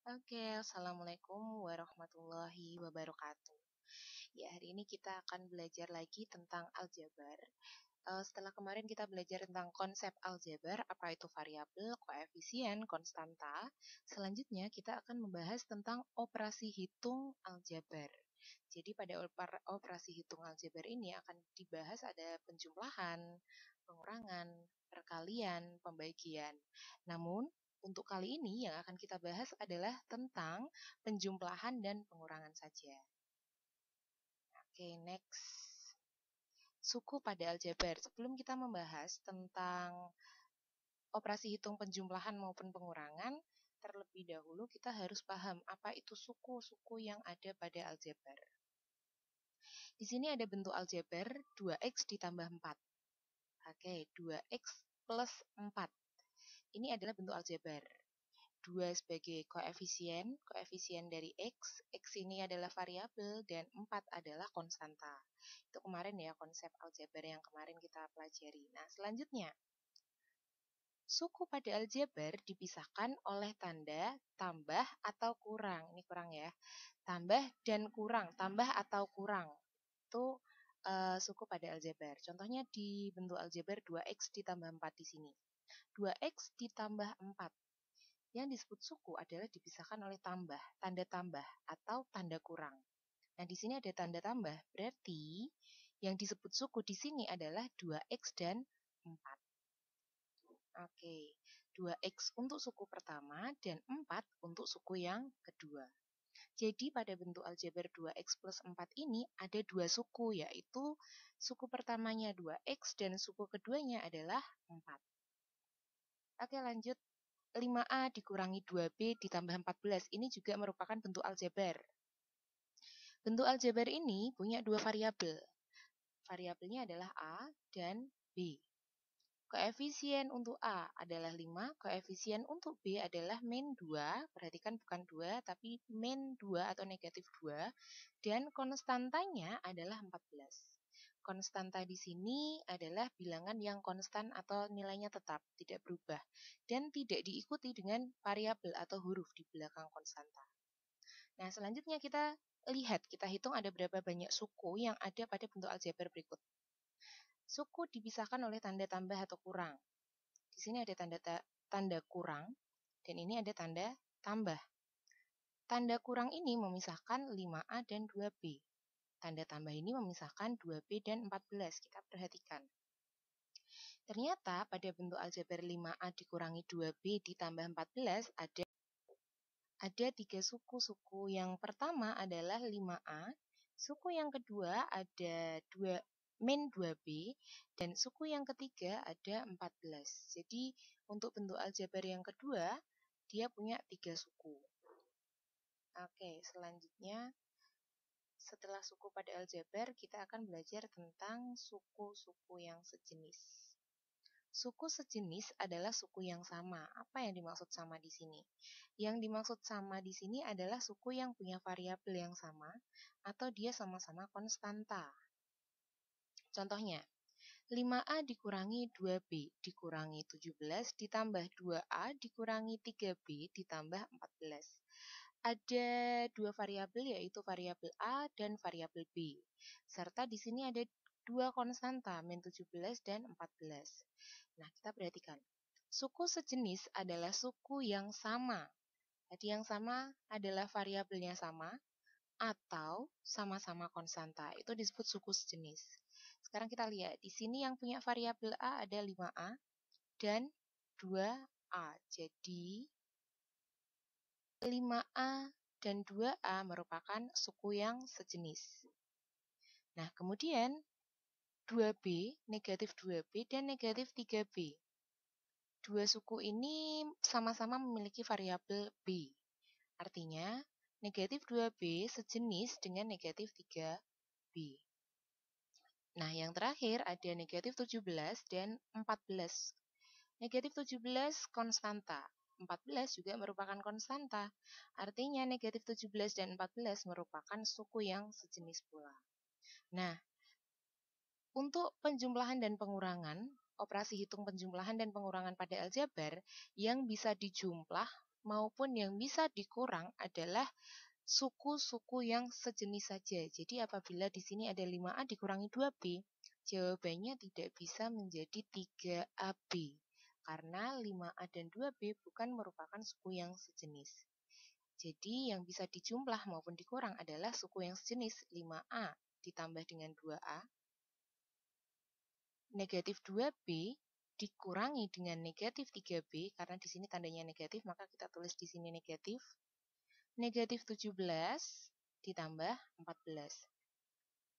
Oke, Assalamualaikum warahmatullahi wabarakatuh. Ya, hari ini kita akan belajar lagi tentang aljabar. Setelah kemarin kita belajar tentang konsep aljabar, apa itu variabel, koefisien, konstanta. Selanjutnya kita akan membahas tentang operasi hitung aljabar. Jadi pada operasi hitung aljabar ini akan dibahas ada penjumlahan, pengurangan, perkalian, pembagian. Namun, untuk kali ini yang akan kita bahas adalah tentang penjumlahan dan pengurangan saja. Oke, next. Suku pada aljabar. Sebelum kita membahas tentang operasi hitung penjumlahan maupun pengurangan, terlebih dahulu kita harus paham apa itu suku-suku yang ada pada aljabar. Di sini ada bentuk aljabar 2x ditambah 4. Oke, 2x plus 4. Ini adalah bentuk aljabar. 2 sebagai koefisien dari x ini adalah variabel, dan 4 adalah konstanta. Itu kemarin ya konsep aljabar yang kemarin kita pelajari. Nah, selanjutnya, suku pada aljabar dipisahkan oleh tanda tambah atau kurang. Ini kurang ya. Tambah dan kurang, tambah atau kurang. Itu suku pada aljabar. Contohnya di bentuk aljabar 2x ditambah 4 di sini. 2x ditambah 4. Yang disebut suku adalah dipisahkan oleh tambah, tanda tambah atau tanda kurang. Nah, di sini ada tanda tambah, berarti yang disebut suku di sini adalah 2x dan 4. Oke, 2x untuk suku pertama dan 4 untuk suku yang kedua. Jadi pada bentuk aljabar 2x plus 4 ini ada dua suku, yaitu suku pertamanya 2x dan suku keduanya adalah 4. Oke, lanjut. 5A dikurangi 2B ditambah 14. Ini juga merupakan bentuk aljabar. Bentuk aljabar ini punya dua variabel. Variabelnya adalah A dan B. Koefisien untuk A adalah 5, koefisien untuk B adalah min 2, perhatikan bukan 2, tapi min 2 atau negatif 2, dan konstantanya adalah 14. Konstanta di sini adalah bilangan yang konstan atau nilainya tetap, tidak berubah, dan tidak diikuti dengan variabel atau huruf di belakang konstanta. Nah, selanjutnya kita hitung ada berapa banyak suku yang ada pada bentuk aljabar berikut. Suku dipisahkan oleh tanda tambah atau kurang. Di sini ada tanda kurang, dan ini ada tanda tambah. Tanda kurang ini memisahkan 5A dan 2B. Tanda tambah ini memisahkan 2B dan 14. Kita perhatikan. Ternyata pada bentuk aljabar 5A dikurangi 2B ditambah 14 ada 3 suku. Yang pertama adalah 5A, suku yang kedua ada min 2B, dan suku yang ketiga ada 14. Jadi untuk bentuk aljabar yang kedua, dia punya 3 suku. Oke, selanjutnya setelah suku pada aljabar, kita akan belajar tentang suku-suku yang sejenis. Suku sejenis adalah suku yang sama. Apa yang dimaksud sama di sini? Yang dimaksud sama di sini adalah suku yang punya variabel yang sama atau dia sama-sama konstanta. Contohnya, 5A dikurangi 2B dikurangi 17 ditambah 2A dikurangi 3B ditambah 14. Ada dua variabel, yaitu variabel A dan variabel B. Serta di sini ada dua konstanta, min 17 dan 14. Nah, kita perhatikan. Suku sejenis adalah suku yang sama. Jadi yang sama adalah variabelnya sama atau sama-sama konstanta. Itu disebut suku sejenis. Sekarang kita lihat, di sini yang punya variabel A ada 5A dan 2A. Jadi 5A dan 2A merupakan suku yang sejenis. Nah, kemudian 2B, negatif 2B, dan negatif 3B. Dua suku ini sama-sama memiliki variabel B. Artinya, negatif 2B sejenis dengan negatif 3B. Nah, yang terakhir ada negatif 17 dan 14. Negatif 17 konstanta. 14 juga merupakan konstanta. Artinya negatif 17 dan 14 merupakan suku yang sejenis pula. Nah, untuk penjumlahan dan pengurangan, operasi hitung penjumlahan dan pengurangan pada aljabar yang bisa dijumlah maupun yang bisa dikurang adalah suku-suku yang sejenis saja. Jadi apabila di sini ada 5A dikurangi 2B, jawabannya tidak bisa menjadi 3AB. Karena 5A dan 2B bukan merupakan suku yang sejenis. Jadi yang bisa dijumlah maupun dikurang adalah suku yang sejenis 5A ditambah dengan 2A, negatif 2B dikurangi dengan negatif 3B, karena di sini tandanya negatif, maka kita tulis di sini negatif. Negatif 17 ditambah 14.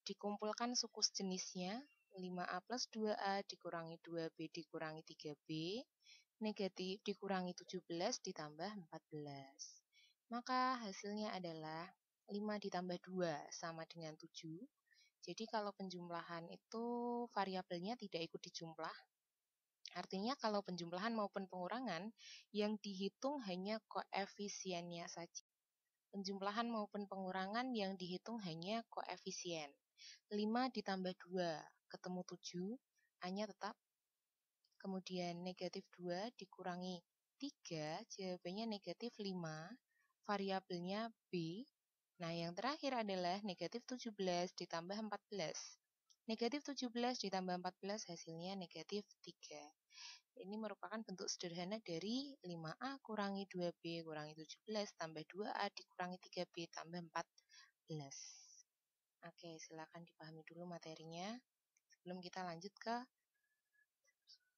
Dikumpulkan suku sejenisnya, 5A plus 2A dikurangi 2B dikurangi 3B, negatif dikurangi 17 ditambah 14. Maka hasilnya adalah 5 ditambah 2 sama dengan 7. Jadi kalau penjumlahan itu variabelnya tidak ikut dijumlah. Artinya kalau penjumlahan maupun pengurangan yang dihitung hanya koefisiennya saja. Penjumlahan maupun pengurangan yang dihitung hanya koefisien. 5 ditambah 2 ketemu 7, A-nya tetap. Kemudian negatif 2 dikurangi 3, jawabannya negatif 5, variabelnya B. Nah, yang terakhir adalah negatif 17 ditambah 14. Negatif 17 ditambah 14 hasilnya negatif 3. Ini merupakan bentuk sederhana dari 5A kurangi 2B kurangi 17 tambah 2A dikurangi 3B tambah 14. Oke, silakan dipahami dulu materinya sebelum kita lanjut ke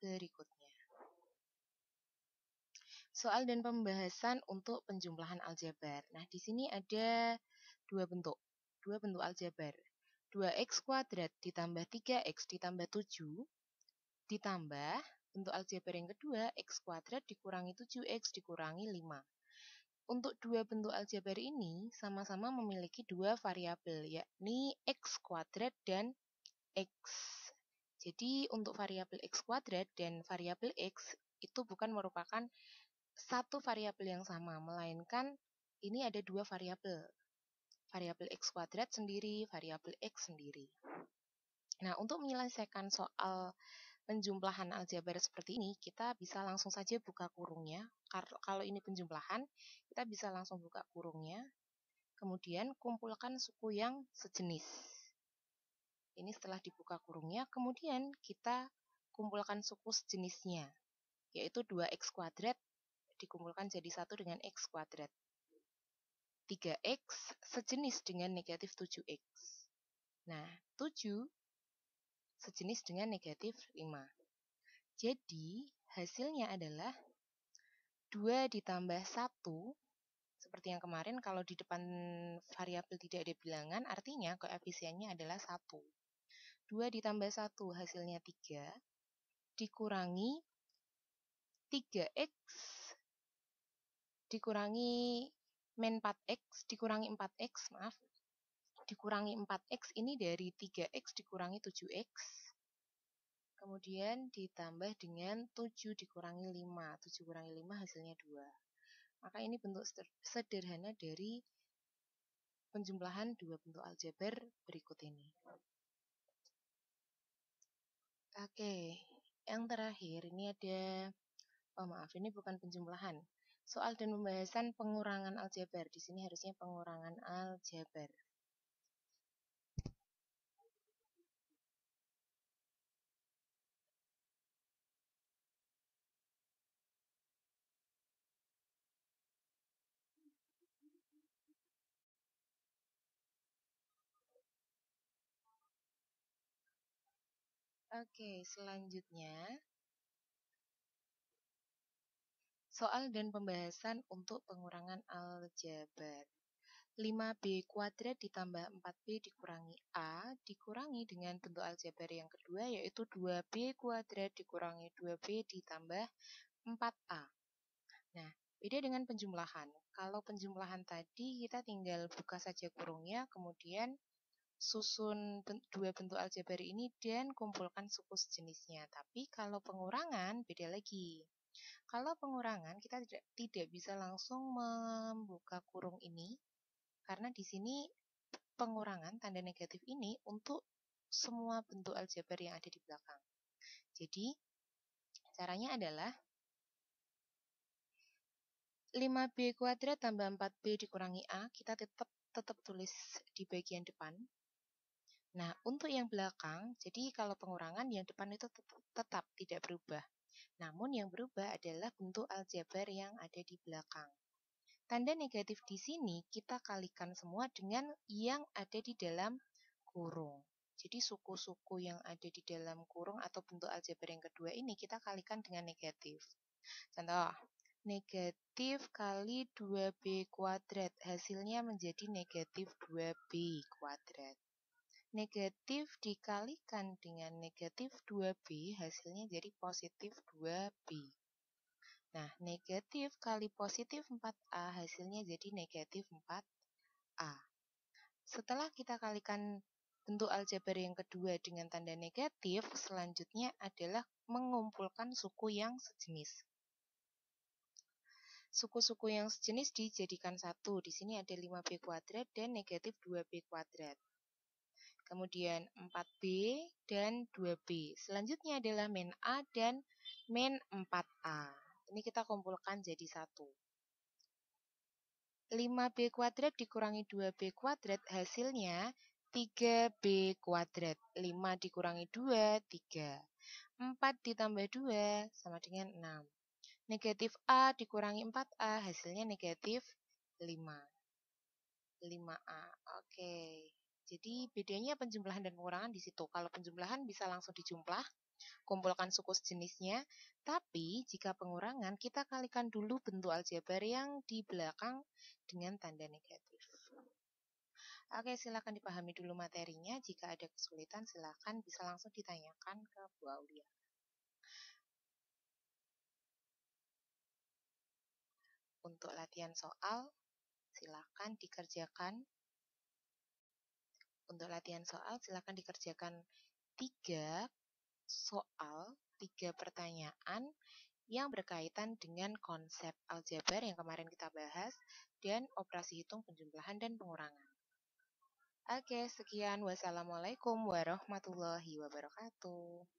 berikutnya. Soal dan pembahasan untuk penjumlahan aljabar. Nah, di sini ada dua bentuk aljabar. 2x kuadrat ditambah 3x ditambah 7 ditambah bentuk aljabar yang kedua, x kuadrat dikurangi 7x dikurangi 5. Untuk dua bentuk aljabar ini sama-sama memiliki dua variabel, yakni x kuadrat dan x. Jadi untuk variabel x kuadrat dan variabel x itu bukan merupakan satu variabel yang sama, melainkan ini ada dua variabel. Variabel x kuadrat sendiri, variabel x sendiri. Nah, untuk menyelesaikan soal penjumlahan aljabar seperti ini, kita bisa langsung saja buka kurungnya. Kalau ini penjumlahan, kita bisa langsung buka kurungnya. Kemudian kumpulkan suku yang sejenis. Ini setelah dibuka kurungnya, kemudian kita kumpulkan suku sejenisnya, yaitu 2x kuadrat dikumpulkan jadi 1 dengan x kuadrat. 3x sejenis dengan negatif 7x. Nah, 7 sejenis dengan negatif 5. Jadi, hasilnya adalah 2 ditambah 1, seperti yang kemarin kalau di depan variabel tidak ada bilangan, artinya koefisiennya adalah 1. 2 ditambah 1 hasilnya 3, dikurangi 3x, dikurangi min 4x, dikurangi 4x, maaf. Dikurangi 4x ini dari 3x dikurangi 7x. Kemudian ditambah dengan 7 dikurangi 5. 7 kurangi 5 hasilnya 2. Maka ini bentuk sederhana dari penjumlahan dua bentuk aljabar berikut ini. Oke, yang terakhir ini ada, ini bukan penjumlahan. Soal dan pembahasan pengurangan aljabar. Di sini harusnya pengurangan aljabar. Oke, selanjutnya soal dan pembahasan untuk pengurangan aljabar. 5b kuadrat ditambah 4b dikurangi a dikurangi dengan bentuk aljabar yang kedua, yaitu 2b kuadrat dikurangi 2b ditambah 4a. Nah, beda dengan penjumlahan. Kalau penjumlahan tadi kita tinggal buka saja kurungnya, kemudian susun dua bentuk aljabar ini dan kumpulkan suku sejenisnya. Tapi kalau pengurangan beda lagi. Kalau pengurangan kita tidak bisa langsung membuka kurung ini, karena di sini pengurangan tanda negatif ini untuk semua bentuk aljabar yang ada di belakang. Jadi caranya adalah 5B kuadrat tambah 4B dikurangi A, kita tetap tulis di bagian depan. Nah, untuk yang belakang, jadi kalau pengurangan yang depan itu tetap tidak berubah. Namun yang berubah adalah bentuk aljabar yang ada di belakang. Tanda negatif di sini kita kalikan semua dengan yang ada di dalam kurung. Jadi suku-suku yang ada di dalam kurung atau bentuk aljabar yang kedua ini kita kalikan dengan negatif. Contoh, negatif kali 2B kuadrat, hasilnya menjadi negatif 2B kuadrat. Negatif dikalikan dengan negatif 2B, hasilnya jadi positif 2B. Nah, negatif kali positif 4A, hasilnya jadi negatif 4A. Setelah kita kalikan bentuk aljabar yang kedua dengan tanda negatif, selanjutnya adalah mengumpulkan suku yang sejenis. Suku-suku yang sejenis dijadikan satu. Di sini ada 5B kuadrat dan negatif 2B kuadrat. Kemudian 4B dan 2B. Selanjutnya adalah min A dan min 4A. Ini kita kumpulkan jadi satu. 5B kuadrat dikurangi 2B kuadrat hasilnya 3B kuadrat. 5 dikurangi 2, 3. 4 ditambah 2 sama dengan 6. Negatif A dikurangi 4A hasilnya negatif 5. 5A. Oke. Jadi bedanya penjumlahan dan pengurangan di situ. Kalau penjumlahan bisa langsung dijumlah, kumpulkan suku sejenisnya. Tapi jika pengurangan kita kalikan dulu bentuk aljabar yang di belakang dengan tanda negatif. Oke, silakan dipahami dulu materinya. Jika ada kesulitan silakan bisa langsung ditanyakan ke Bu Aulia. Untuk latihan soal silakan dikerjakan. Untuk latihan soal silakan dikerjakan 3 soal, 3 pertanyaan yang berkaitan dengan konsep aljabar yang kemarin kita bahas dan operasi hitung penjumlahan dan pengurangan. Oke, sekian. Wassalamualaikum warahmatullahi wabarakatuh.